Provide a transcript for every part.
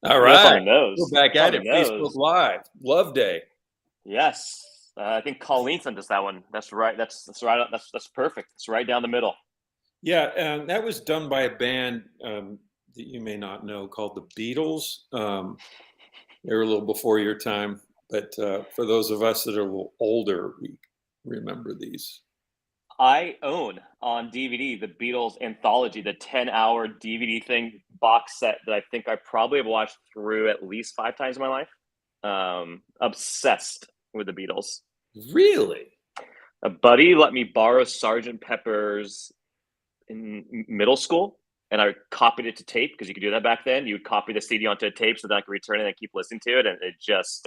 All That's on right. the nose. We're back It's on at the it. nose. Facebook Live. Love Day. Yes. I think Colleen sent us that one. That's right. That's right. That's perfect. It's right down the middle. Yeah, and that was done by a band that you may not know called the Beatles. They were a little before your time, but for those of us that are a little older, we remember these. I own on DVD the Beatles anthology, the 10-hour DVD thing box set that I think I probably have watched through at least 5 times in my life. Obsessed with the Beatles. Really? A buddy let me borrow Sergeant Pepper's in middle school, and I copied it to tape because you could do that back then. You would copy the CD onto a tape so that I could return it and keep listening to it, and it just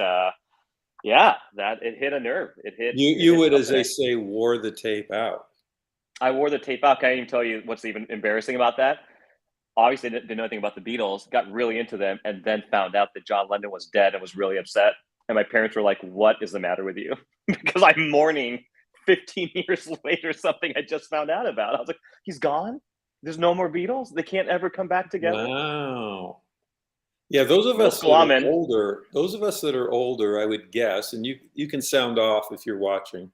it hit a nerve. You would, as they something. say, wore the tape out. I wore the tape out. Can I even tell you what's even embarrassing about that? Obviously, didn't know anything about the Beatles. Got really into them, and then found out that John Lennon was dead, and was really upset. And my parents were like, "What is the matter with you?" Because I'm mourning 15 years later something I just found out about. I was like, "He's gone. There's no more Beatles. They can't ever come back together." Wow. Yeah, those of Middle us school that I'm are in. older, I would guess, and you can sound off if you're watching.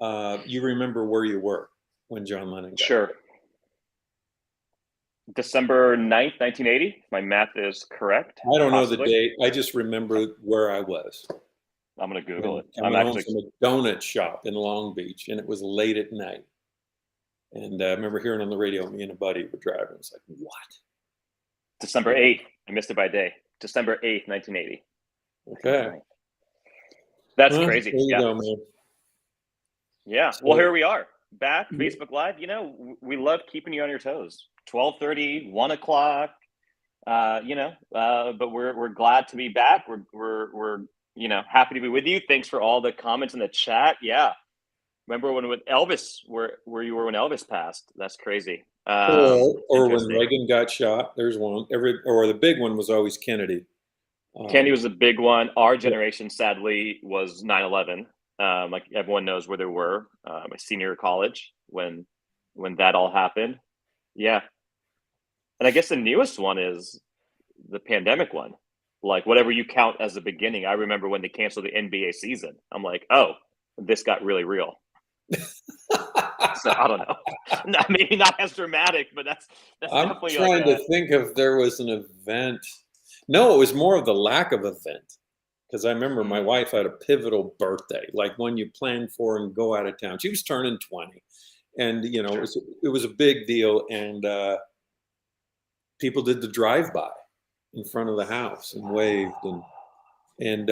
You remember where you were when John Lennon got Sure. December 9th, 1980. My math is correct. I don't know the Possibly. date. I just remember where I was. I'm gonna Google And it. I'm coming home actually from a donut shop in Long Beach, and it was late at night. And I remember hearing on the radio, me and a buddy were driving. It's like, what? December 8th. I missed it by a day. December 8th, 1980. Okay. That's Well, there crazy. you Yeah. go, man. Yeah. Well, So, here we are. Back, Facebook Live. We love keeping you on your toes. 12:30, 1 o'clock. But we're glad to be back. We're happy to be with you. Thanks for all the comments in the chat. Yeah. Remember when with Elvis, where you were when Elvis passed? That's crazy. or when Interesting. Reagan got shot, there's one. Or the big one was always Kennedy. Kennedy was a big one. Our Yeah. generation, sadly, was 9/11. Like everyone knows where they were. My senior year of college when that all happened. Yeah, and I guess the newest one is the pandemic one. Like whatever you count as the beginning. I remember when they canceled the NBA season. I'm like, oh, this got really real. So I don't know. Maybe not as dramatic, but that's I'm definitely like trying to think if there was an event. No, it was more of the lack of event. Because I remember my wife had a pivotal birthday, like one you plan for and go out of town. She was turning 20, and Sure. it was a big deal. And people did the drive-by in front of the house and waved and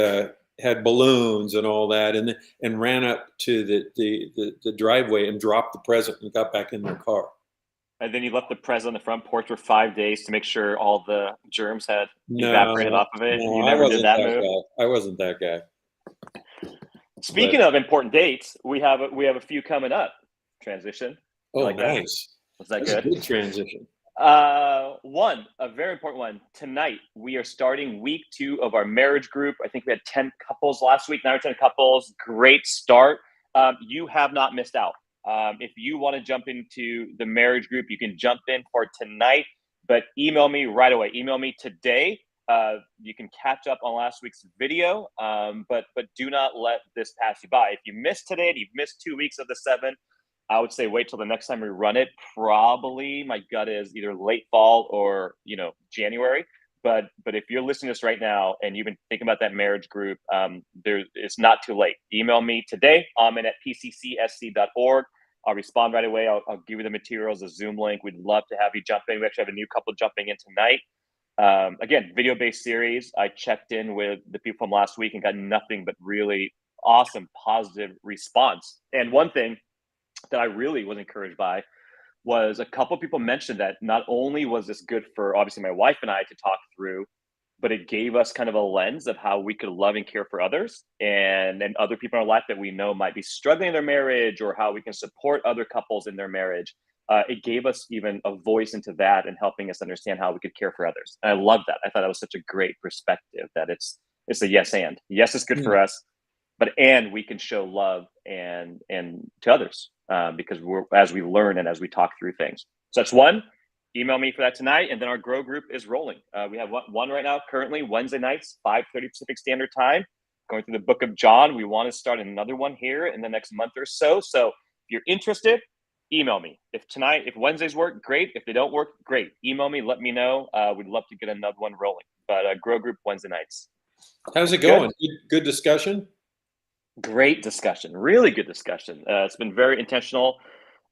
had balloons and all that, and ran up to the driveway and dropped the present and got back in their car. And then you left the present on the front porch for 5 days to make sure all the germs had No, evaporated off of it. no, You I never did wasn't that that move. guy. I wasn't that guy. But Speaking of important dates, we have a few coming up. Transition. You oh, like that? nice. Was that That's a good? good transition. A very important one. Tonight, we are starting week 2 of our marriage group. I think we had 10 couples last week. Now we're 10 couples. Great start. You have not missed out. If you want to jump into the marriage group, you can jump in for tonight, but email me right away. Email me today. You can catch up on last week's video, but do not let this pass you by. If you missed today and you've missed 2 weeks of the 7, I would say wait till the next time we run it. Probably my gut is either late fall or January. But if you're listening to this right now and you've been thinking about that marriage group, it's not too late. Email me today. I'm in at pccsc.org. I'll respond right away. I'll give you the materials, a Zoom link. We'd love to have you jump in. We actually have a new couple jumping in tonight. Again, video-based series. I checked in with the people from last week and got nothing but really awesome, positive response. And one thing that I really was encouraged by was a couple of people mentioned that not only was this good for obviously my wife and I to talk through, but it gave us kind of a lens of how we could love and care for others and other people in our life that we know might be struggling in their marriage, or how we can support other couples in their marriage. It gave us even a voice into that and helping us understand how we could care for others. And I love that. I thought that was such a great perspective, that it's a yes and. Yes, it's good for us, and we can show love and to others, because as we learn and as we talk through things. So that's one. Email me for that tonight, and then our grow group is rolling. We have one right now currently, Wednesday nights, 5:30 Pacific Standard Time, going through the book of John. We want to start another one here in the next month or so. So if you're interested, email me. If Wednesdays work, great. If they don't work, great. Email me, let me know. We'd love to get another one rolling. But grow group Wednesday nights. How's it going? Good discussion? Great discussion. Really good discussion. It's been very intentional.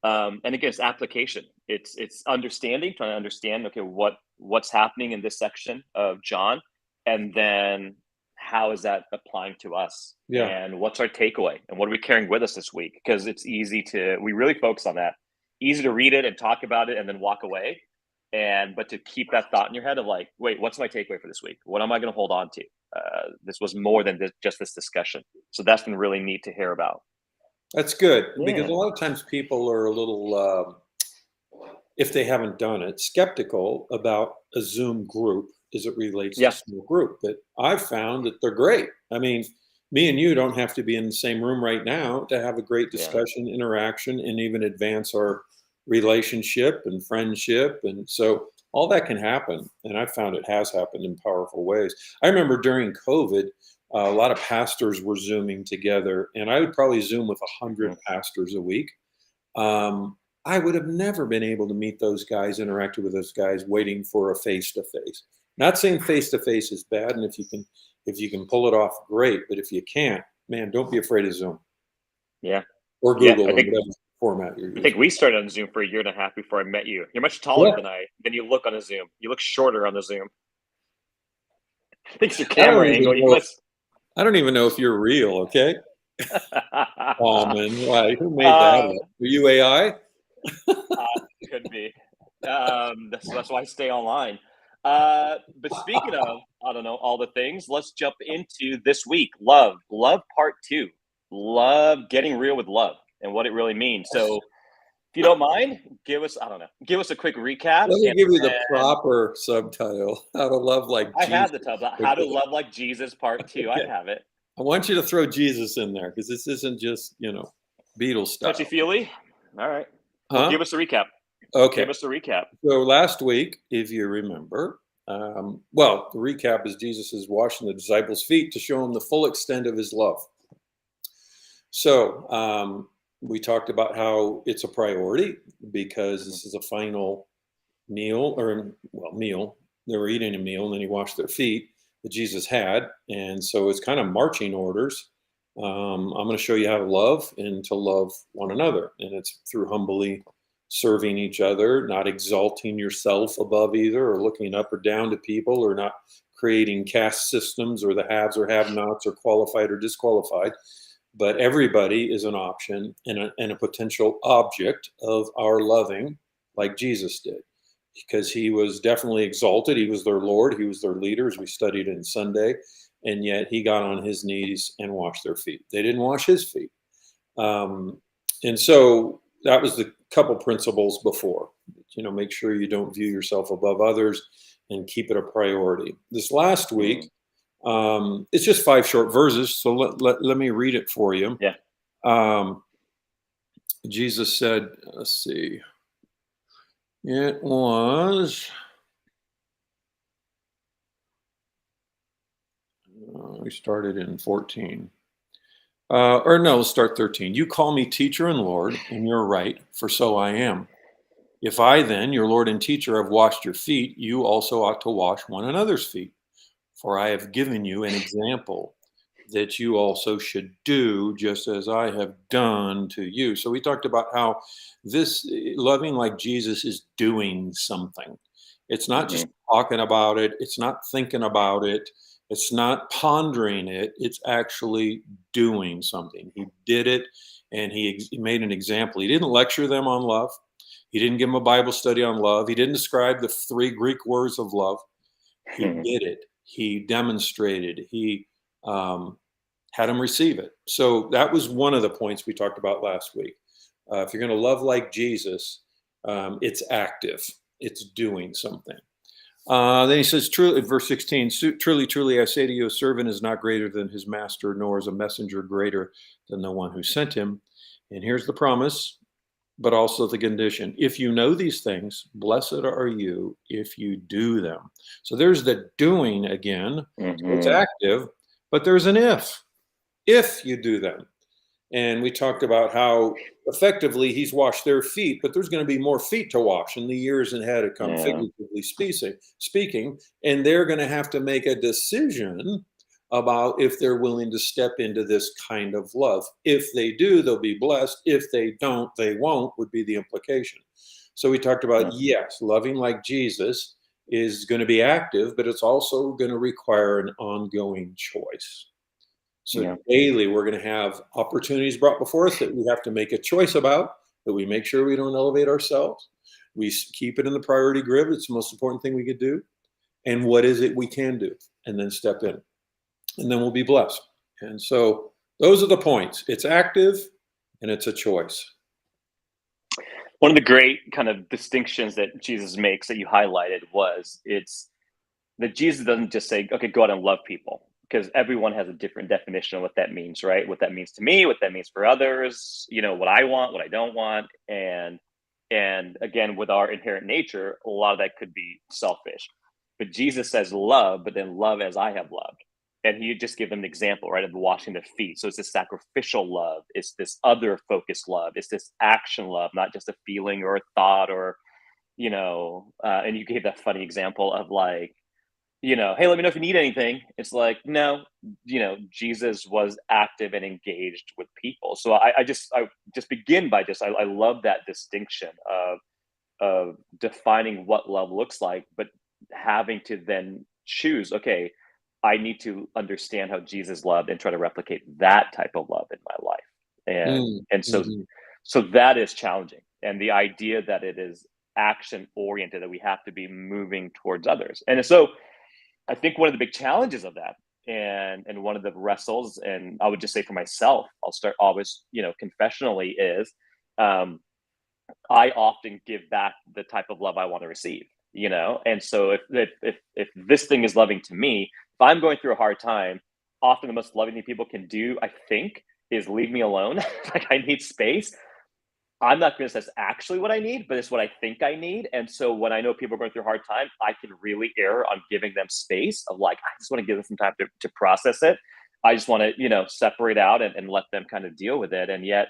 And again, it's application. It's understanding, trying to understand, okay, what's happening in this section of John, and then how is that applying to us? Yeah. And what's our takeaway? And what are we carrying with us this week? Because it's we really focus on that. Easy to read it and talk about it and then walk away. But to keep that thought in your head of like, wait, what's my takeaway for this week? What am I going to hold on to? This was more than just this discussion. So that's been really neat to hear about. That's good, Yeah. because a lot of times people are a little, if they haven't done it, skeptical about a Zoom group as it relates to a small group. But I've found that they're great. I mean, me and you don't have to be in the same room right now to have a great discussion, interaction, and even advance our relationship and friendship. And so all that can happen. And I've found it has happened in powerful ways. I remember during COVID, a lot of pastors were Zooming together, and I would probably Zoom with 100 pastors a week. I would have never been able to meet those guys, interact with those guys, waiting for a face-to-face. Not saying face-to-face is bad, and if you can pull it off, great. But if you can't, man, don't be afraid of Zoom. Yeah. Or Google, or whatever format you're using. I think we started on Zoom for 1.5 years before I met you. You're much taller than you look on a Zoom. You look shorter on the Zoom. I think it's your camera angle. I don't even know if you're real, okay? Oh, man. Why? Who made that up? Were you AI? Could be. That's why I stay online. But speaking of, I don't know, all the things, let's jump into this week. Love part 2. Love, getting real with love and what it really means. So if you don't mind, give us a quick recap. Let me give you the proper subtitle. How to love like Jesus. I have the subtitle. How to love like Jesus part 2. I have it. I want you to throw Jesus in there, because this isn't just, Beatles stuff. Touchy-feely? All right. Well, give us a recap. Okay. Give us a recap. So last week, if you remember, the recap is Jesus is washing the disciples' feet to show them the full extent of his love. So we talked about how it's a priority, because this is a final meal. They were eating a meal, and then he washed their feet that Jesus had. And so it's kind of marching orders. I'm going to show you how to love and to love one another. And it's through humbly serving each other, not exalting yourself above either, or looking up or down to people, or not creating caste systems or the haves or have-nots or qualified or disqualified. But everybody is an option and a potential object of our loving, like Jesus did, because he was definitely exalted. He was their Lord. He was their leader, as we studied in Sunday. And yet he got on his knees and washed their feet. They didn't wash his feet. And so that was the couple principles before. Make sure you don't view yourself above others and keep it a priority. This last week, it's just 5 short verses. So let me read it for you. Yeah. Jesus said, let's see. It was, we started in 14. Let's start 13. You call me teacher and Lord, and you're right, for so I am. If I then, your Lord and teacher, have washed your feet, you also ought to wash one another's feet. For I have given you an example that you also should do, just as I have done to you. So we talked about how this loving like Jesus is doing something. It's not just talking about it. It's not thinking about it. It's not pondering it. It's actually doing something. He did it, and he made an example. He didn't lecture them on love. He didn't give them a Bible study on love. He didn't describe the 3 Greek words of love. He did it. He demonstrated. He had them receive it. So that was one of the points we talked about last week. If you're going to love like Jesus, it's active. It's doing something. Then he says, truly, verse 16, truly, truly, I say to you, a servant is not greater than his master, nor is a messenger greater than the one who sent him. And here's the promise. but also the condition. If you know these things, blessed are you if you do them. So there's the doing again. So it's Hmm. active, but there's an if you do them. And we talked about how effectively he's washed their feet, but there's going to be more feet to wash in the years ahead to come, Yeah. figuratively speaking, and they're going to have to make a decision about if they're willing to step into this kind of love. If they do, they'll be blessed. If they don't, they won't, would be the implication. So we talked about, Mhm. yes, loving like Jesus is going to be active, but it's also going to require an ongoing choice. So Yeah. daily, we're going to have opportunities brought before us that we have to make a choice about, that we make sure we don't elevate ourselves. Keep it in the priority grid. It's the most important thing we could do. And what is it we can do? And then step in. And then we'll be blessed. And so those are the points. It's active and it's a choice. One of the great kind of distinctions that Jesus makes that you highlighted was it's that Jesus doesn't just say, okay, go out and love people, because everyone has a different definition of what that means, right? What that means to me, what that means for others, what I want, what I don't want. And again, with our inherent nature, a lot of that could be selfish. But Jesus says love, but then love as I have loved. And he just give them an example, right, of washing their feet. So it's this sacrificial love, it's this other focused love, it's this action love, not just a feeling or a thought or, and you gave that funny example of like, hey, let me know if you need anything. It's like, no, Jesus was active and engaged with people. So I just begin by I love that distinction of defining what love looks like, but having to then choose, okay, I need to understand how Jesus loved and try to replicate that type of love in my life. And Mm, and so mhm. so that is challenging. And the idea that it is action oriented, that we have to be moving towards others. And so I think one of the big challenges of that, and one of the wrestles, and I would just say for myself, I'll start always, confessionally, is um, I often give back the type of love I want to receive. And so if this thing is loving to me, if I'm going through a hard time, often the most loving thing people can do, I think, is leave me alone. Like I need space. I'm not convinced that's actually what I need, but it's what I think I need. And so when I know people are going through a hard time, I can really err on giving them space of like, I just want to give them some time to process it. I just want to, separate out and let them kind of deal with it. And yet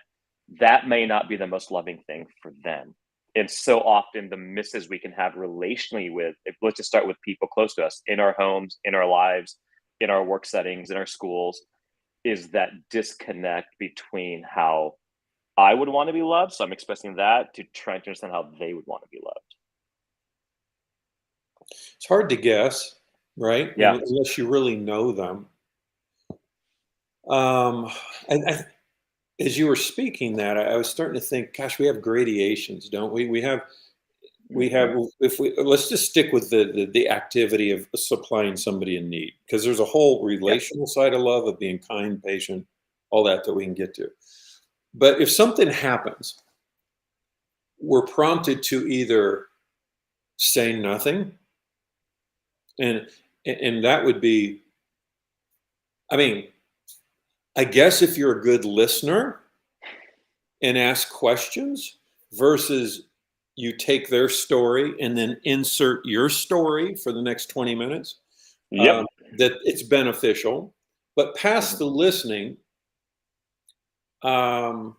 that may not be the most loving thing for them. And so often the misses we can have relationally with, if let's just start with people close to us in our homes, in our lives, in our work settings, in our schools, is that disconnect between how I would want to be loved, so I'm expressing that to try to understand how they would want to be loved. It's hard to guess, right? Yeah. Unless you really know them. Um, I, as you were speaking that, I was starting to think, gosh, we have gradations, don't we? We have Mhm. if we let's just stick with the activity of supplying somebody in need, because there's a whole Yeah. relational side of love, of being kind, patient, all that we can get to. But if something happens, we're prompted to either say nothing, and and that would be, I mean, I guess if you're a good listener and ask questions versus you take their story and then insert your story for the next 20 minutes, Yep. that it's beneficial. But past Mhm. the listening, um,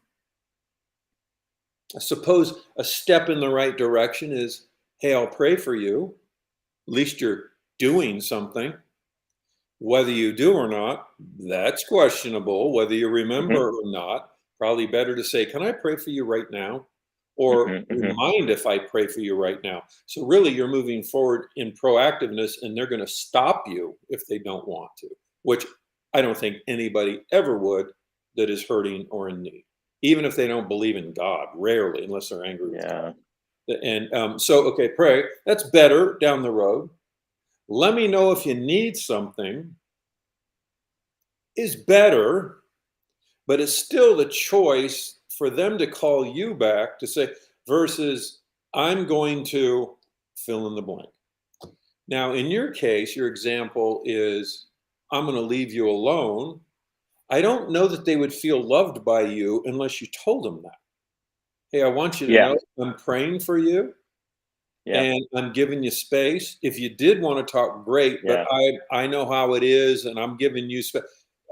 I suppose a step in the right direction is, hey, I'll pray for you. At least you're doing something. Whether you do or not, that's questionable. Whether you Mhm. remember or not, probably better to say, can I pray for you right now? Or Mhm. do you Mhm. mind if I pray for you right now? So really you're moving forward in proactiveness, and they're going to stop you if they don't want to, which I don't think anybody ever would, that is hurting or in need, even if they don't believe in God, rarely, unless they're angry with Yeah. God. And so, okay, pray. That's better down the road. Let me know if you need something is better, but it's still the choice for them to call you back to say, versus I'm going to fill in the blank. Now, in your case, your example is I'm going to leave you alone. I don't know that they would feel loved by you unless you told them that. Hey, I want you to Yeah. know I'm praying for you Yeah. and I'm giving you space. If you did want to talk, great, but Yeah. I know how it is and I'm giving you space.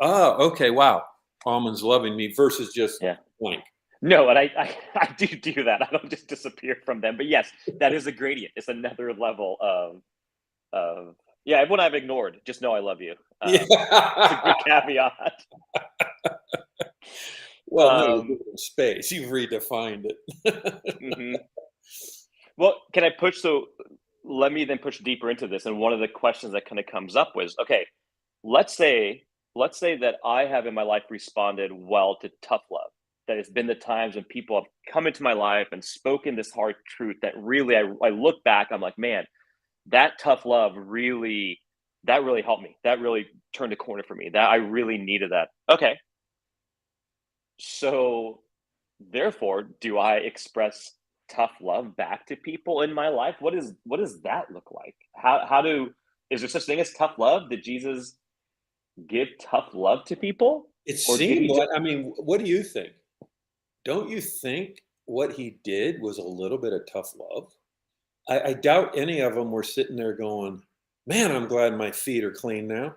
Oh, okay. Wow. Almond's loving me versus just Yeah. blank. No, and I do that. I don't just disappear from them. But yes, that is a gradient. It's another level of yeah, everyone I've ignored, just know I love you. It's a Yeah. good caveat. Well, no, you're Um, giving them space. You've redefined it. mhm. Well, can I push so let me then push deeper into this. And one of the questions that kind of comes up was, okay, let's say let's say that I have in my life responded well to tough love. That has been the times when people have come into my life and spoken this hard truth that really I look back, I'm like, man, that tough love really that really helped me. That really turned a corner for me. That I really needed that. Okay. So therefore, do I express tough love back to people in my life? What does that look like? How do is there such thing as tough love? Did Jesus give tough love to people? It Or did seemed he like, just I mean, what do you think? Don't you think what he did was a little bit of tough love? I doubt any of them were sitting there going, man, I'm glad my feet are clean now. It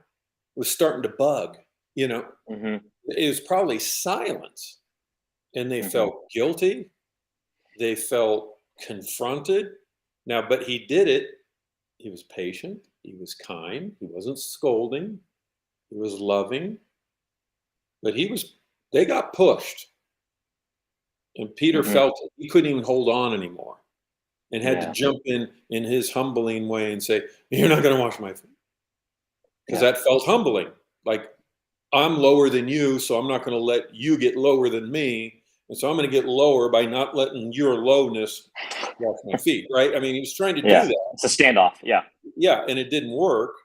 was starting to bug, you know. Mhm, It was probably silence. And they mhm, felt guilty. They felt confronted. Now, but he did it. He was patient. He was kind. He wasn't scolding. He was loving. But they got pushed. And Peter mhm. felt it. He couldn't even hold on anymore and had to Yeah, jump in his humbling way and say, you're not going to wash my feet. Because yeah, that felt humbling. Like, I'm lower than you, so I'm not going to let you get lower than me. And so I'm going to get lower by not letting your lowness wash my feet, right? I mean, he was trying to do yeah. that. It's a standoff. Yeah. Yeah, and it didn't work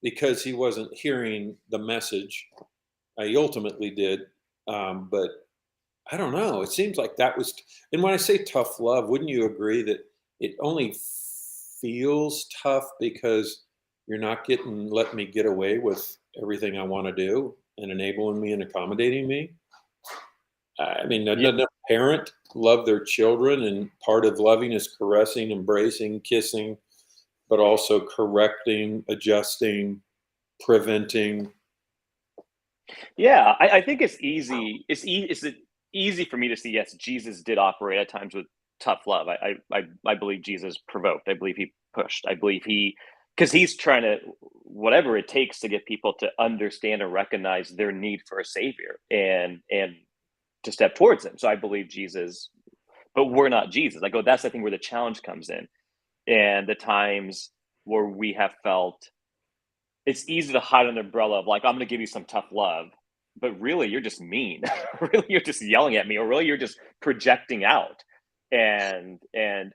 because he wasn't hearing the message. He ultimately did. But I don't know. It seems like that was, and when I say tough love, wouldn't you agree that it only feels tough because you're not letting me get away with everything I want to do and enabling me and accommodating me? I mean, Yeah. doesn't a parent love their children, and part of loving is caressing, embracing, kissing, but also correcting, adjusting, preventing. Yeah, I think it's easy. It's easy for me to see. Yes, Jesus did operate at times with tough love. I believe Jesus provoked. I believe he pushed. I believe he because he's trying to whatever it takes to get people to understand and recognize their need for a savior and to step towards him. So I believe Jesus, but we're not Jesus. I go. That's I think where the challenge comes in, and the times where we have felt it's easy to hide under the umbrella of like, I'm gonna give you some tough love, but really you're just mean. Really you're just yelling at me, or really you're just projecting out. And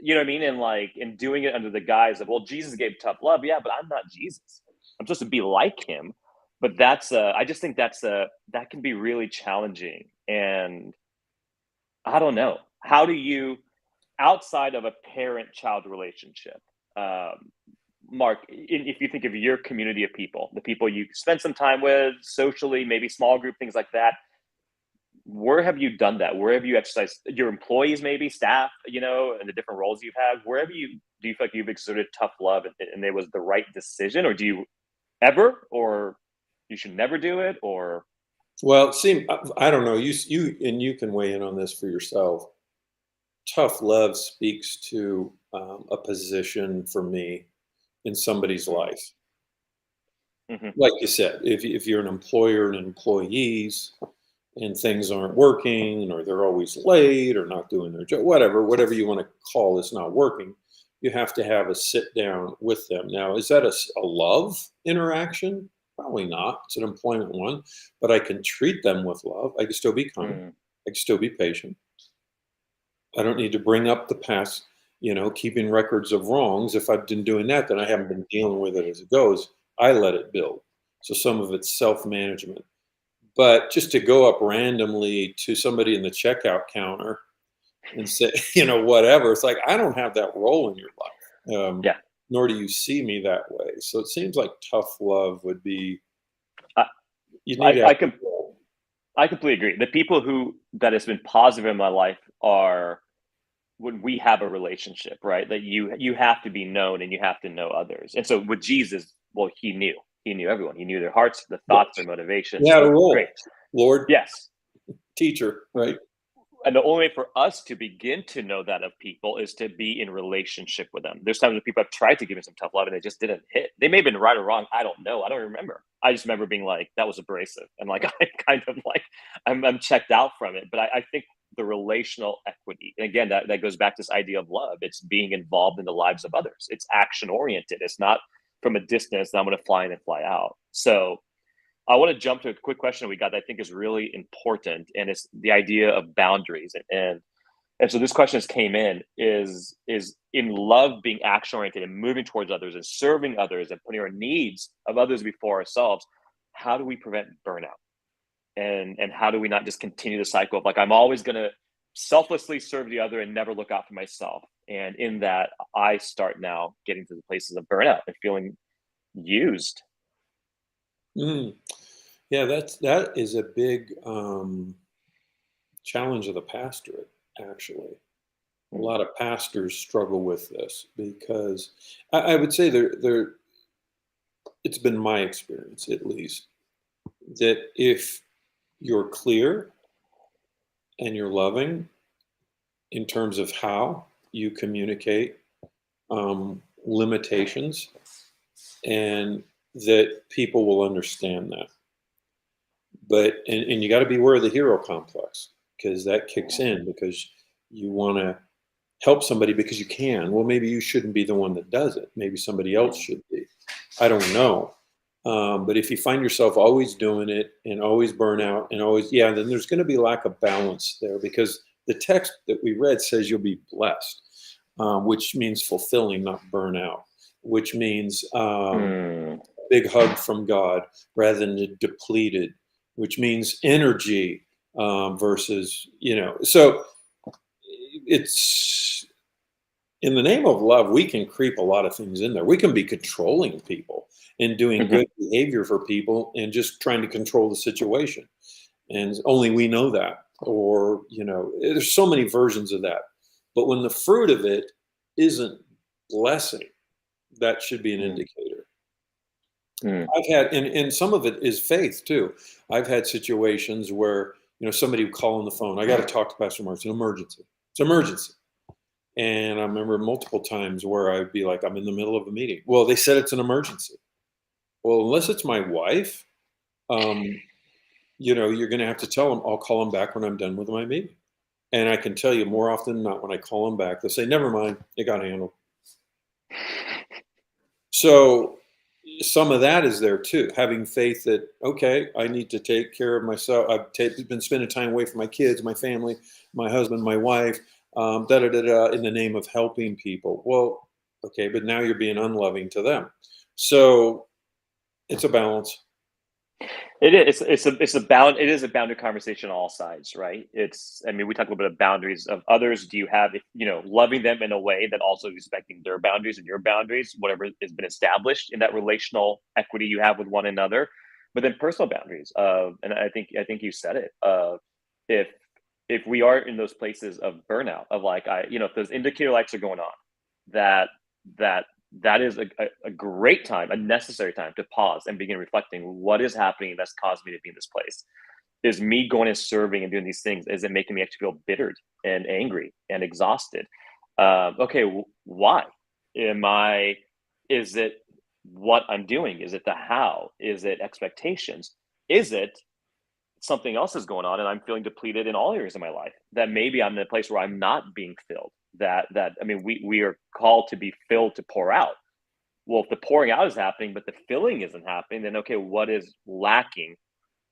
you know what I mean? And like and doing it under the guise of, well, Jesus gave tough love. Yeah, but I'm not Jesus. I'm supposed to be like him. But that's I just think that can be really challenging. And I don't know. How do you outside of a parent-child relationship, um, Mark, if you think of your community of people, the people you spend some time with socially, maybe small group, things like that, where have you done that? Where have you exercised your employees, maybe staff, and the different roles you've had? Wherever you do you feel like you've exerted tough love and it was the right decision, or do you ever, or you should never do it, or Well, see, I don't know. You can weigh in on this for yourself. Tough love speaks to a position for me in somebody's mm, life. mhm, Like you said, if you're an employer and employees and things aren't working or they're always late or not doing their job, whatever you want to call this not working, you have to have a sit down with them. Now, is that a love interaction? Probably not. It's an employment one, but I can treat them with love. I can still be kind. mm, I can still be patient. I don't need to bring up the past, keeping records of wrongs. If I've been doing that, then I haven't been dealing with it as it goes. I let it build. So some of it's self management. But just to go up randomly to somebody in the checkout counter and say, whatever, it's like, I don't have that role in your life, yeah. nor do you see me that way. So it seems like tough love would be, I, you need I, to have I I completely agree. The people who that has been positive in my life are when we have a relationship, right? That you have to be known and you have to know others. And so with Jesus, well, he knew everyone. He knew their hearts, their thoughts, their motivations. You had a So role. great. Lord, Yes. teacher, right? And the only way for us to begin to know that of people is to be in relationship with them. There's times when people have tried to give me some tough love and it just didn't hit. They may have been right or wrong. I don't know. I don't remember. I just remember being like, that was abrasive. And like, I kind of like, I'm checked out from it. But I think the relational equity, and again, that goes back to this idea of love. It's being involved in the lives of others. It's action oriented. It's not from a distance that I'm going to fly in and fly out. So I want to jump to a quick question we got that I think is really important, and it's the idea of boundaries. And so this question came in is in love being action oriented and moving towards others and serving others and putting our needs of others before ourselves. How do we prevent burnout? And how do we not just continue the cycle of like I'm always going to selflessly serve the other and never look out for myself? And in that, I start now getting to the places of burnout and feeling used. Mm. Yeah, that is a big challenge of the pastorate, actually. A lot of pastors struggle with this because I would say there it's been my experience at least that if you're clear and you're loving in terms of how you communicate limitations, and that people will understand that. But and you got to beware of the hero complex because that kicks in because you want to help somebody because you can. Well, maybe you shouldn't be the one that does it. Maybe somebody else should be. I don't know. But if you find yourself always doing it and always burn out and always, yeah, then there's going to be lack of balance there because the text that we read says you'll be blessed, which means fulfilling, not burnout, which means big hug from God rather than depleted, which means energy versus, so it's in the name of love, we can creep a lot of things in there. We can be controlling people and doing good behavior for people and just trying to control the situation. And only we know that. Or, there's so many versions of that. But when the fruit of it isn't blessing, that should be an indicator. I've had, and some of it is faith too. I've had situations where, somebody would call on the phone. I got to talk to Pastor Mark. It's an emergency. It's an emergency. And I remember multiple times where I'd be like, I'm in the middle of a meeting. Well, they said it's an emergency. Well, unless it's my wife, you're going to have to tell them, I'll call them back when I'm done with my meeting. And I can tell you more often than not, when I call them back, they'll say, never mind, it got handled. So some of that is there too, having faith that, okay, I need to take care of myself. I've been spending time away from my kids, my family, my husband, my wife, in the name of helping people. Well, okay, but now you're being unloving to them. So it's a balance. It is. It's a bound. It is a boundary conversation on all sides, right? We talk a little bit of boundaries of others. Do you have, loving them in a way that also respecting their boundaries and your boundaries, whatever has been established in that relational equity you have with one another, but then personal boundaries and I think you said it, if we are in those places of burnout of like, if those indicator lights are going on, that is a great time, a necessary time to pause and begin reflecting what is happening that's caused me to be in this place. Is me going and serving and doing these things, is it making me actually feel bittered and angry and exhausted? Why? Is it what I'm doing? Is it the how? Is it expectations? Is it something else is going on and I'm feeling depleted in all areas of my life? That maybe I'm in a place where I'm not being filled. We are called to be filled to pour out. Well, if the pouring out is happening, but the filling isn't happening, then okay, what is lacking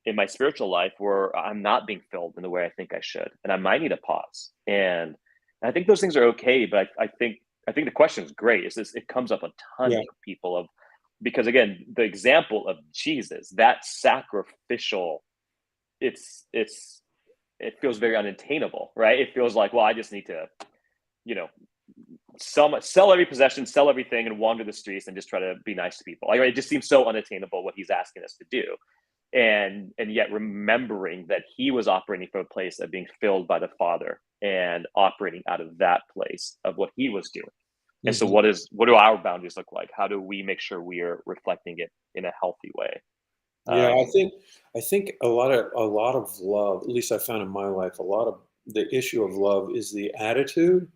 in my spiritual life where I'm not being filled in the way I think I should? And I might need a pause. And I think those things are okay, but I think the question is great. It comes up a ton of people because again, the example of Jesus, that sacrificial, it feels very unattainable, right? It feels like, well, I just need to, sell every possession, sell everything, and wander the streets and just try to be nice to people. Like, it just seems so unattainable what he's asking us to do. and yet remembering that he was operating from a place of being filled by the Father and operating out of that place of what he was doing. And so Mhm. what do our boundaries look like? How do we make sure we are reflecting it in a healthy way? Yeah, Um, I think a lot of love, at least I found in my life, a lot of the issue of love is the attitude,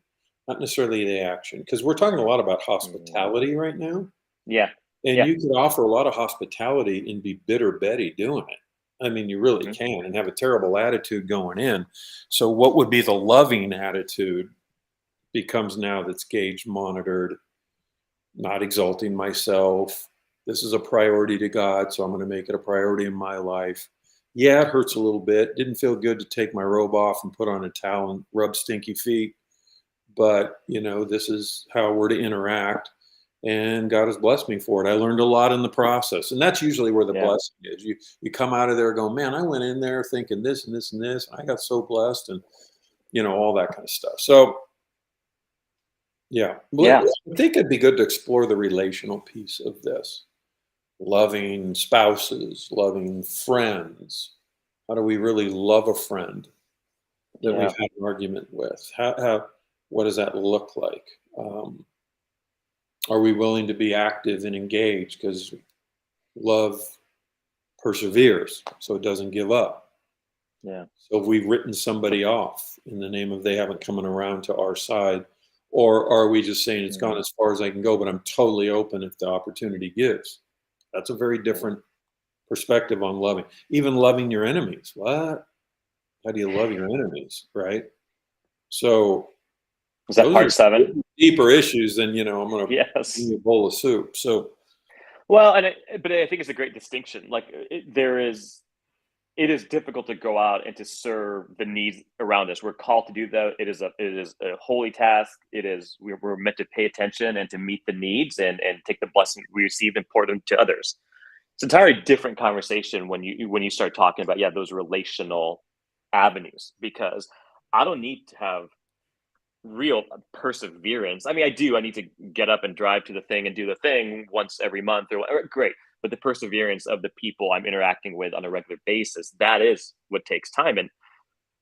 not necessarily the action. Because we're talking a lot about mm, hospitality right now, yeah, and yeah, you could offer a lot of hospitality and be bitter Betty doing it. I mean, you really hmm, can, and have a terrible attitude going in. So, what would be the loving attitude becomes now that's gauged, monitored, not exalting myself. This is a priority to God, so I'm going to make it a priority in my life. Yeah, it hurts a little bit. Didn't feel good to take my robe off and put on a towel and rub stinky feet, but this is how we're to interact. And God has blessed me for it. I learned a lot in the process, and that's usually where the yeah, blessing is. You come out of there going, man, I went in there thinking this and this and this. And I got so blessed, and all that kind of stuff. So yeah, well, yeah, I think it'd be good to explore the relational piece of this. Loving spouses, loving friends. How do we really love a friend that we've yeah, had an argument with? What does that look like? Um, are we willing to be active and engaged? Because love perseveres, so it doesn't give up. yeah, So if we've written somebody off in the name of they haven't coming around to our side, or are we just saying it's gone mm, as far as I can go, but I'm totally open if the opportunity gives? That's a very yeah. different perspective on loving. Even loving your enemies. What? How do you love your enemies? Right. So Was that those are part seven? deeper issues than, I'm going to give Yes. you a bowl of soup. So, Well, but I think it's a great distinction. Like it is difficult to go out and to serve the needs around us. We're called to do that. It is a holy task. We're meant to pay attention and to meet the needs and take the blessing we receive and pour them to others. It's an entirely different conversation when you start talking about those relational avenues, because I don't need to have real perseverance. I mean, I do. I need to get up and drive to the thing and do the thing once every month or whatever. Great. But the perseverance of the people I'm interacting with on a regular basis, that is what takes time. And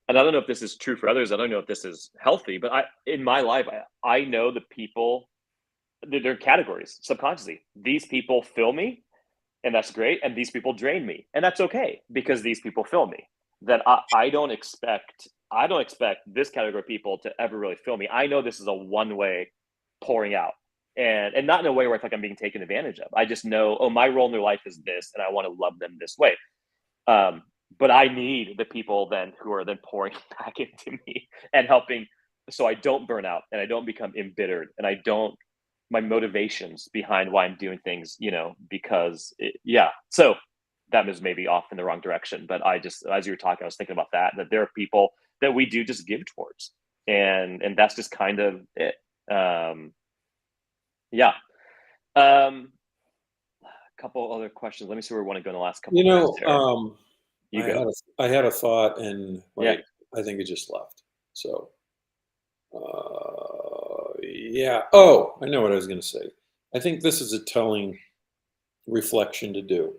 I don't know if this is true for others. I don't know if this is healthy, but in my life, I know the people, they're categories subconsciously. These people fill me, and that's great. And these people drain me, and that's okay because these people fill me. That I don't expect this category of people to ever really fill me. I know this is a one way pouring out, and not in a way where I feel like I'm being taken advantage of. I just know, oh, my role in their life is this, and I want to love them this way. Um, but I need the people then who are then pouring back into me and helping, so I don't burn out and I don't become embittered and I don't my motivations behind why I'm doing things, yeah. So that was maybe off in the wrong direction, but I just, as you were talking, I was thinking about that there are people that we do just give towards, and that's just kind of it. Yeah. Um, a couple other questions. Let me see where we want to go in the last couple you minutes know, here. um, You go. I had a thought, and Yeah. like I think it just left. So, yeah. Oh, I know what I was going to say. I think this is a telling reflection to do.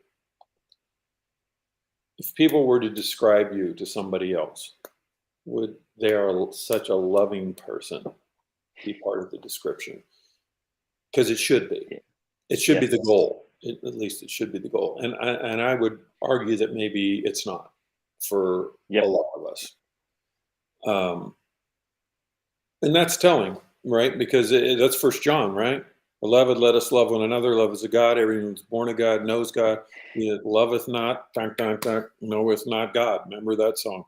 If people were to describe you to somebody else, would they are such a loving person be part of the description? Because it should be. Yeah. It should be Yes. the goal. At least it should be the goal. And I would argue that maybe it's not for a Yep. lot of us. Um, and that's telling, right? Because that's First John, right? Beloved, let us love one another. Love is a God. Everyone who's born of God knows God. He that loveth not, knoweth not God. Remember that song.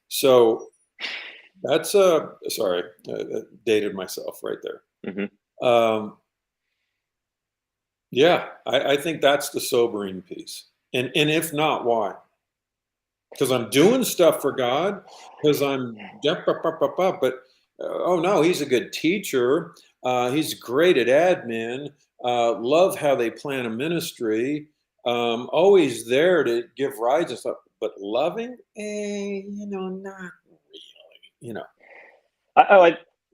So that's sorry, dated myself right there. Hmm. Um, yeah, I think that's the sobering piece. And if not, why? Because I'm doing stuff for God, because but oh no, he's a good teacher. He's great at admin. Love how they plan a ministry. Always there to give rides and stuff. But loving, not really. You know,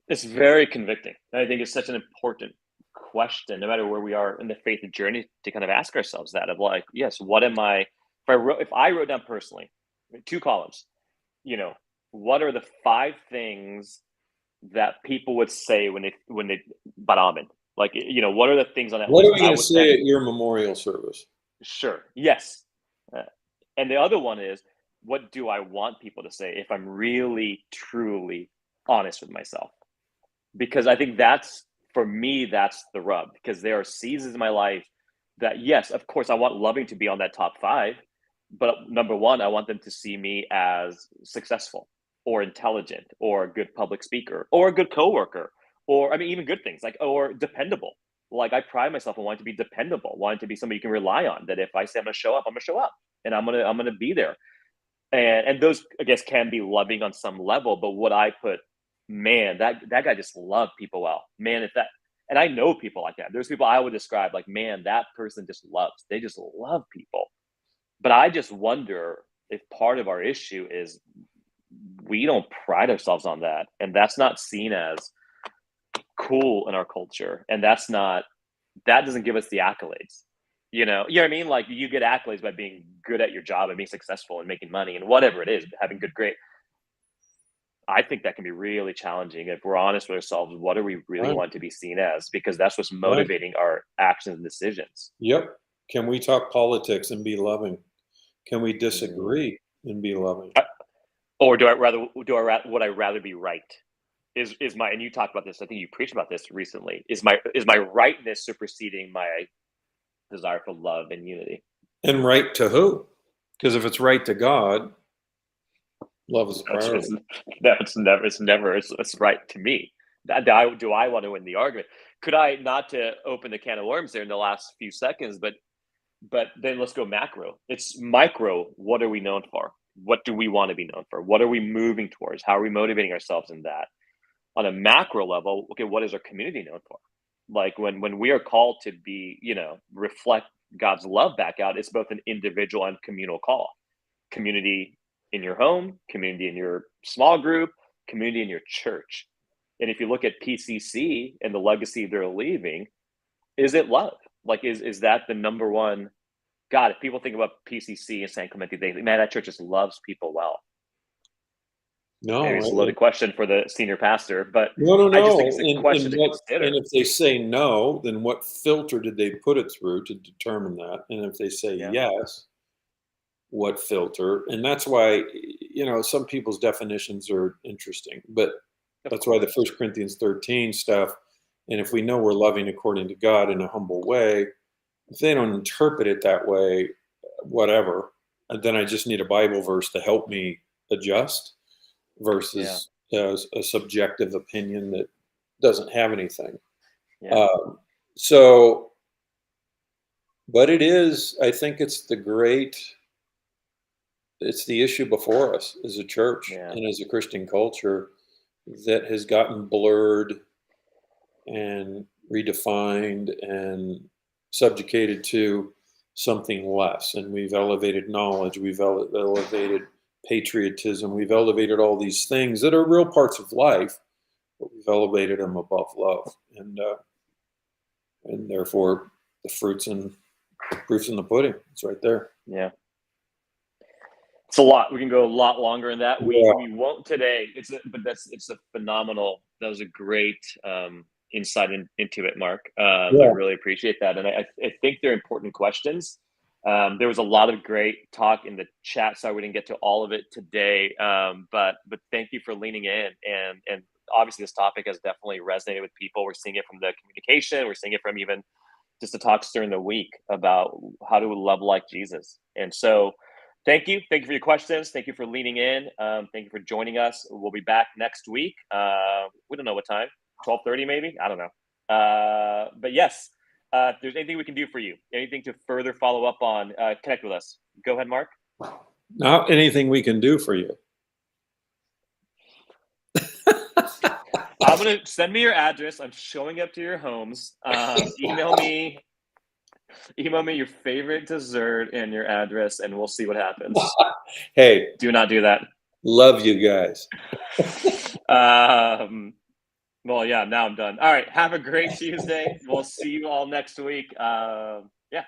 It's very convicting. I think it's such an important question, no matter where we are in the faith journey, to kind of ask ourselves that of like, yes, what am I? if I wrote down personally, 2 columns, what are the 5 things that people would say when they Baramin? Like, what are the things on that What list are we that I going to would say then at your memorial service? sure, yes. And the other one is, what do I want people to say if I'm really truly honest with myself? Because I think for me, that's the rub. Because there are seasons in my life that, yes, of course, I want loving to be on that top 5, but number one, I want them to see me as successful or intelligent or a good public speaker or a good coworker, or I mean, even good things like, or dependable. Like, I pride myself on wanting to be dependable, wanting to be somebody you can rely on. That if I say I'm going to show up, I'm going to show up, and I'm gonna be there. And those, I guess, can be loving on some level. But what I put, man, that guy just loved people well, man. And I know people like that. There's people I would describe like, man, that person just loves. They just love people. But I just wonder if part of our issue is we don't pride ourselves on that, and that's not seen as cool in our culture, and that doesn't give us the accolades. You know what I mean? Like, you get accolades by being good at your job and being successful and making money and whatever it is, having good grade. I think that can be really challenging if we're honest with ourselves. What do we really Right. want to be seen as? Because that's what's Right. motivating our actions and decisions. Yep. Can we talk politics and be loving? Can we Mm. disagree and be loving? Or would I rather be right? Is my, and you talked about this, I think you preached about this recently. Is my rightness superseding my desire for love and unity? And right to who? Because if it's right to God, love is a priority. It's right to me. Do I want to win the argument? Could I, not to open the can of worms there in the last few seconds, but then let's go macro. It's micro. What are we known for? What do we want to be known for? What are we moving towards? How are we motivating ourselves in that? On a macro level, okay, what is our community known for? Like, when we are called to be, reflect God's love back out, it's both an individual and communal call. Community in your home, community in your small group, community in your church. And if you look at PCC and the legacy they're leaving, is it love? Like, is that the number one? God, if people think about PCC and San Clemente, they think, man, that church just loves people well. Maybe it's a loaded question for the senior pastor, but no. I just think it's a question to consider. And if they say no, then what filter did they put it through to determine that? And if they say yes, what filter? And that's why, some people's definitions are interesting, but that's why the 1 Corinthians 13 stuff. And if we know we're loving according to God in a humble way, if they don't interpret it that way, whatever, then I just need a Bible verse to help me adjust versus a subjective opinion that doesn't have anything. Yeah. But it is, I think it's the issue before us as a church and as a Christian culture that has gotten blurred and redefined and subjugated to something less. And we've elevated knowledge, we've elevated patriotism, we've elevated all these things that are real parts of life, but we've elevated them above love. And therefore the proof's in the pudding. It's right there. Yeah. It's a lot. We can go a lot longer in that. We won't today. It's a phenomenal. That was a great insight into it, Mark. I really appreciate that, and I think they're important questions. There was a lot of great talk in the chat, so we didn't get to all of it today. But thank you for leaning in, and obviously this topic has definitely resonated with people. We're seeing it from the communication. We're seeing it from even just the talks during the week about how to love like Jesus. And so, thank you for your questions. Thank you for leaning in. Thank you for joining us. We'll be back next week. We don't know what time. 12:30 maybe. I don't know. But yes. If there's anything we can do for you, anything to further follow up on, connect with us. Go ahead, Mark. Not anything we can do for you. I'm going to send me your address. I'm showing up to your homes. Email me your favorite dessert and your address, and we'll see what happens. Hey. Do not do that. Love you guys. Well, yeah, now I'm done. All right. Have a great Tuesday. We'll see you all next week.